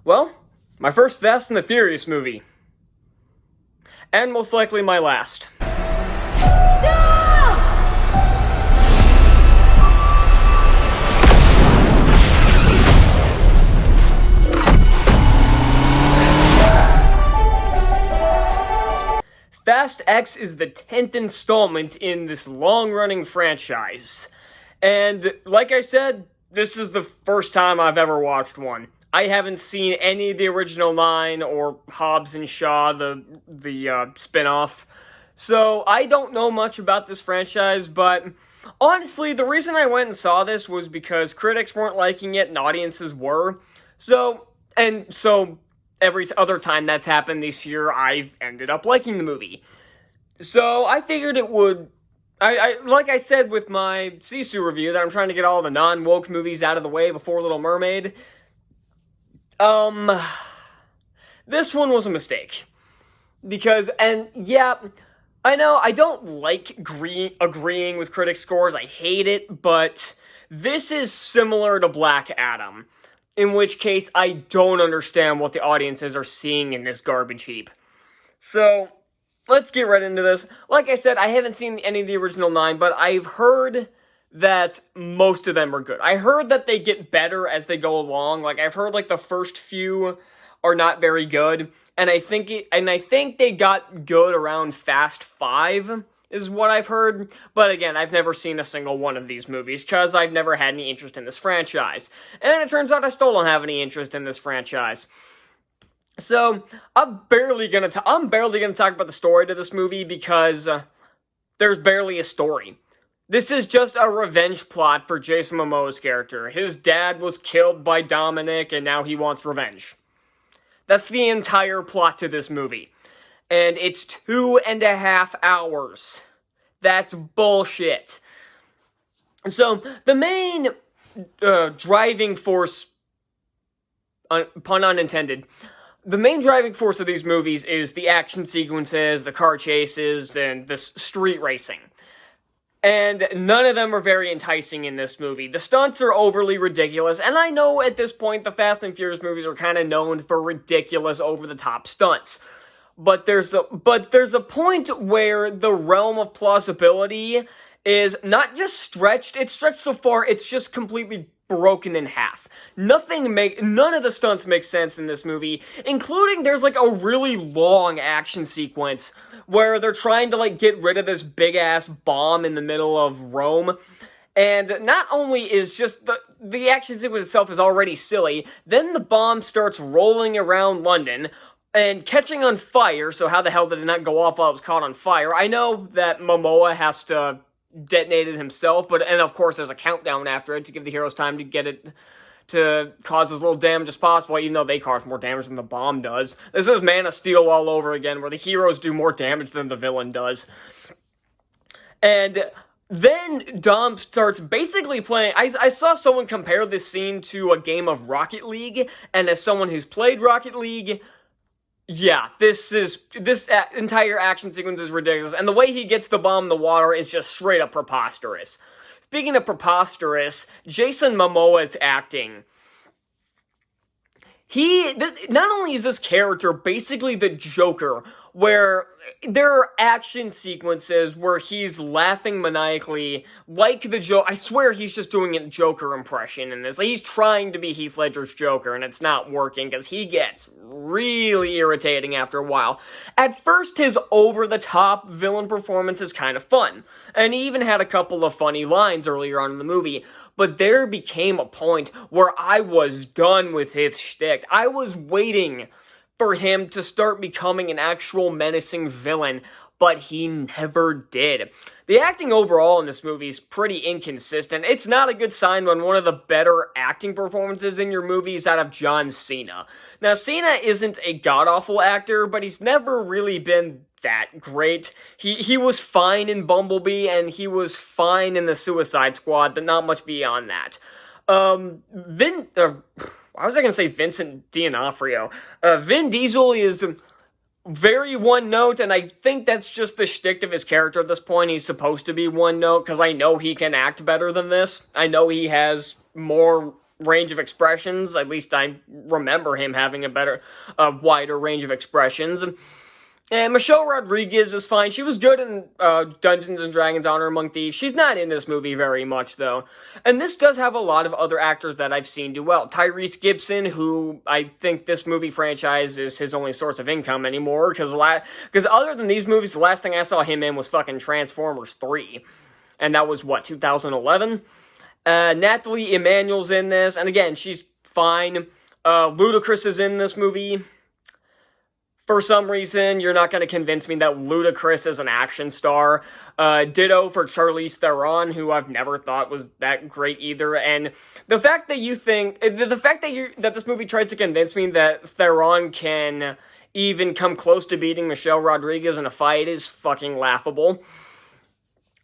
Well, my first Fast and the Furious movie. And most likely my last. Fast X is the 10th installment in this long-running franchise. And like I said, this is the first time I've ever watched one. I haven't seen any of the original 9 or Hobbs and Shaw, the spin-off. So I don't know much about this franchise, but honestly, the reason I went and saw this was because critics weren't liking it and audiences were. So every other time that's happened this year, I've ended up liking the movie. So I figured it would... like I said with my Sisu review, that I'm trying to get all the non-woke movies out of the way before Little Mermaid. This one was a mistake. Because, and yeah, I know I don't like agreeing with critics' scores, I hate it, but this is similar to Black Adam. In which case, I don't understand what the audiences are seeing in this garbage heap. So, let's get right into this. Like I said, I haven't seen any of the original 9, but I've heard that most of them are good. I heard that they get better as they go along. Like, I've heard, like, the first few are not very good. And I think they got good around Fast 5. Is what I've heard, but again, I've never seen a single one of these movies, because I've never had any interest in this franchise. And it turns out I still don't have any interest in this franchise. So, I'm barely gonna talk about the story to this movie, because there's barely a story. This is just a revenge plot for Jason Momoa's character. His dad was killed by Dominic, and now he wants revenge. That's the entire plot to this movie. And it's 2.5 hours. That's bullshit. So, the main driving force, pun unintended, the main driving force of these movies is the action sequences, the car chases, and the street racing. And none of them are very enticing in this movie. The stunts are overly ridiculous, and I know at this point the Fast and Furious movies are kind of known for ridiculous, over-the-top stunts. But there's a point where the realm of plausibility is not just stretched, it's stretched so far, it's just completely broken in half. None of the stunts make sense in this movie, including there's like a really long action sequence where they're trying to like get rid of this big-ass bomb in the middle of Rome. And not only is just the action sequence itself is already silly, then the bomb starts rolling around London, and catching on fire, so how the hell did it not go off while it was caught on fire? I know that Momoa has to detonate it himself, and of course there's a countdown after it to give the heroes time to get it to cause as little damage as possible, even though they cause more damage than the bomb does. This is Man of Steel all over again, where the heroes do more damage than the villain does. And then Dom starts basically playing... I saw someone compare this scene to a game of Rocket League, and as someone who's played Rocket League... yeah, this entire action sequence is ridiculous, and the way he gets the bomb in the water is just straight up preposterous. Speaking of preposterous, Jason Momoa's acting. Not only is this character basically the Joker, where there are action sequences where he's laughing maniacally like the Joker. I swear he's just doing a Joker impression in this. Like, he's trying to be Heath Ledger's Joker, and it's not working because he gets really irritating after a while. At first, his over-the-top villain performance is kind of fun, and he even had a couple of funny lines earlier on in the movie. But there became a point where I was done with his shtick. I was waiting for him to start becoming an actual menacing villain, but he never did. The acting overall in this movie is pretty inconsistent. It's not a good sign when one of the better acting performances in your movie is that of John Cena. Now, Cena isn't a god-awful actor, but he's never really been that great. He was fine in Bumblebee, and he was fine in the Suicide Squad, but not much beyond that. I was going to say Vincent D'Onofrio. Vin Diesel is very one-note, and I think that's just the shtick of his character at this point. He's supposed to be one-note, because I know he can act better than this. I know he has more range of expressions. At least I remember him having a wider range of expressions. And Michelle Rodriguez is fine. She was good in Dungeons & Dragons Honor Among Thieves. She's not in this movie very much, though. And this does have a lot of other actors that I've seen do well. Tyrese Gibson, who I think this movie franchise is his only source of income anymore, because other than these movies, the last thing I saw him in was fucking Transformers 3. And that was, 2011? Nathalie Emmanuel's in this, and again, she's fine. Ludacris is in this movie. For some reason, you're not going to convince me that Ludacris is an action star. Ditto for Charlize Theron, who I've never thought was that great either. And the fact that that this movie tried to convince me that Theron can even come close to beating Michelle Rodriguez in a fight is fucking laughable.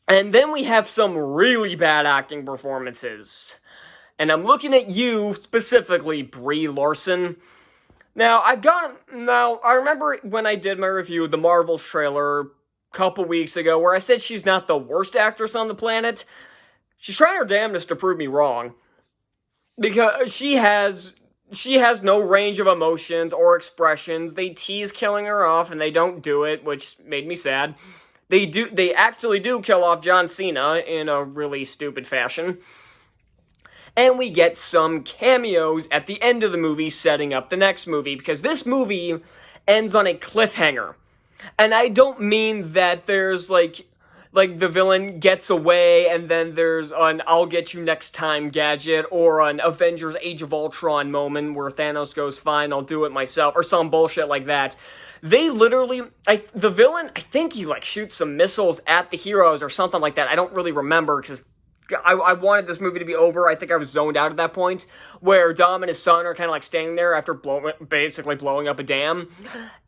And then we have some really bad acting performances. And I'm looking at you specifically, Brie Larson. Now, I remember when I did my review of the Marvels trailer a couple weeks ago, where I said she's not the worst actress on the planet. She's trying her damnedest to prove me wrong. Because she has no range of emotions or expressions. They tease killing her off, and they don't do it, which made me sad. They actually do kill off John Cena in a really stupid fashion. And we get some cameos at the end of the movie setting up the next movie, because this movie ends on a cliffhanger. And I don't mean that there's like the villain gets away and then there's an "I'll get you next time" gadget, or an Avengers Age of Ultron moment where Thanos goes, "Fine, I'll do it myself," or some bullshit like that. They literally, the villain, I think he shoots some missiles at the heroes or something like that. I don't really remember, because I wanted this movie to be over. I think I was zoned out at that point, where Dom and his son are kind of standing there after basically blowing up a dam,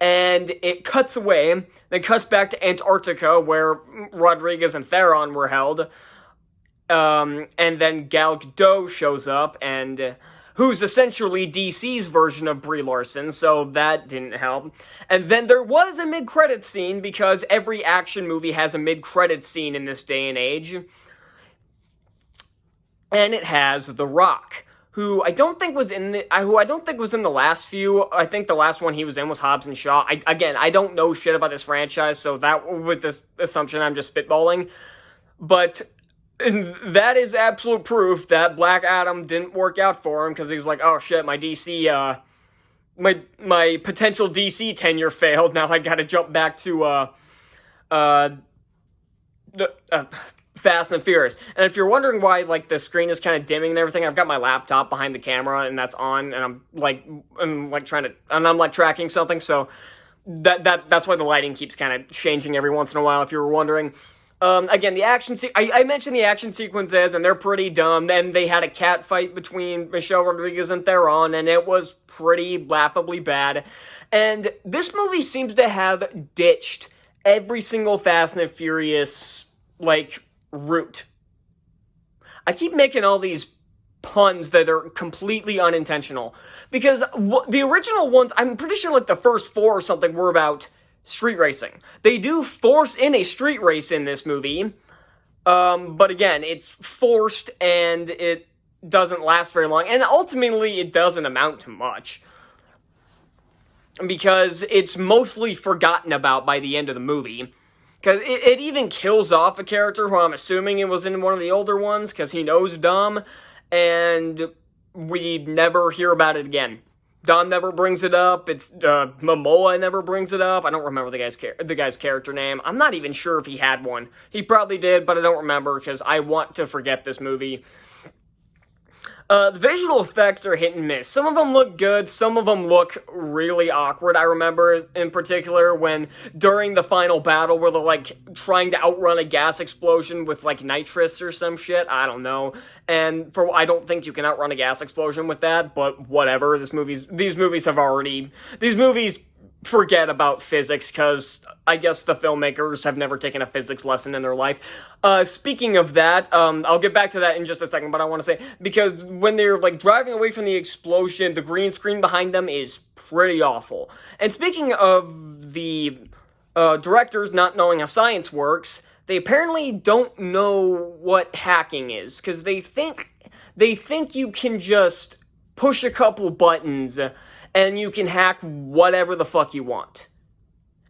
and it cuts away, then cuts back to Antarctica, where Rodriguez and Theron were held, and then Gal Gadot shows up, and who's essentially DC's version of Brie Larson, so that didn't help. And then there was a mid-credits scene, because every action movie has a mid-credits scene in this day and age. And it has The Rock, who I don't think was in the last few. I think the last one he was in was Hobbs and Shaw. I don't know shit about this franchise, so that, with this assumption, I'm just spitballing. But that is absolute proof that Black Adam didn't work out for him, because he was like, "Oh shit, my DC, my potential DC tenure failed. Now I gotta jump back to Fast and Furious." And if you're wondering why the screen is kind of dimming and everything, I've got my laptop behind the camera and that's on, and I'm tracking something, so that's why the lighting keeps kind of changing every once in a while, if you were wondering. Again, the action I mentioned the action sequences, and they're pretty dumb. Then they had a cat fight between Michelle Rodriguez and Theron, and it was pretty laughably bad. And this movie seems to have ditched every single Fast and Furious, route. I keep making all these puns that are completely unintentional, because the original ones, I'm pretty sure the first 4 or something were about street racing. They do force in a street race in this movie, but again, it's forced and it doesn't last very long, and ultimately it doesn't amount to much, because it's mostly forgotten about by the end of the movie. Because it even kills off a character who I'm assuming it was in one of the older ones, because he knows Dom, and we never hear about it again. Dom never brings it up. It's Momoa never brings it up. I don't remember the guy's character name. I'm not even sure if he had one. He probably did, but I don't remember, because I want to forget this movie. The visual effects are hit and miss. Some of them look good, some of them look really awkward. I remember in particular when, during the final battle, where they're trying to outrun a gas explosion with nitrous or some shit. I don't know. And I don't think you can outrun a gas explosion with that, but whatever. These movies forget about physics, because I guess the filmmakers have never taken a physics lesson in their life. Speaking of that, I'll get back to that in just a second, but I want to say, because when they're driving away from the explosion, the green screen behind them is pretty awful. And speaking of the directors not knowing how science works, they apparently don't know what hacking is, because they think They think you can just push a couple buttons and you can hack whatever the fuck you want.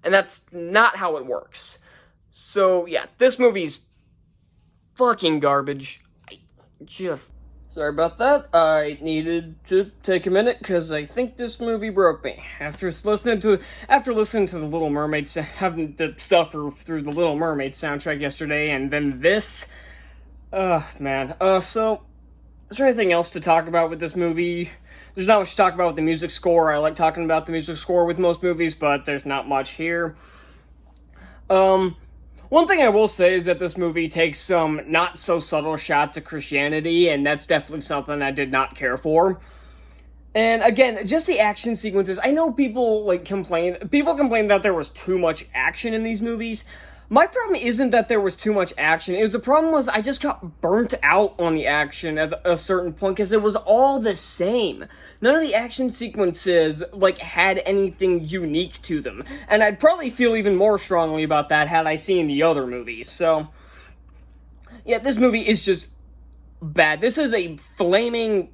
And that's not how it works. So, yeah, this movie's fucking garbage. Sorry about that. I needed to take a minute because I think this movie broke me. After listening to the Little Mermaid, having to suffer through the Little Mermaid soundtrack yesterday, and then this, man. So, is there anything else to talk about with this movie? There's not much to talk about with the music score. I like talking about the music score with most movies, but there's not much here. One thing I will say is that this movie takes some not-so-subtle shots at Christianity, and that's definitely something I did not care for. And again, just the action sequences. I know people complain that there was too much action in these movies. My problem isn't that there was too much action. The problem was I just got burnt out on the action at a certain point because it was all the same. None of the action sequences, had anything unique to them. And I'd probably feel even more strongly about that had I seen the other movies. So, yeah, this movie is just bad. This is a flaming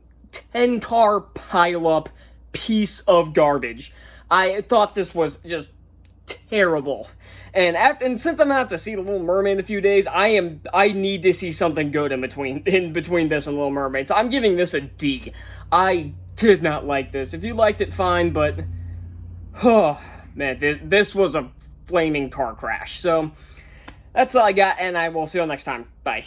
10-car pileup piece of garbage. I thought this was just terrible. And since I'm gonna have to see The Little Mermaid in a few days, I need to see something good in between this and Little Mermaid. So I'm giving this a D. I did not like this. If you liked it, fine, but oh man, this was a flaming car crash. So that's all I got, and I will see you all next time. Bye.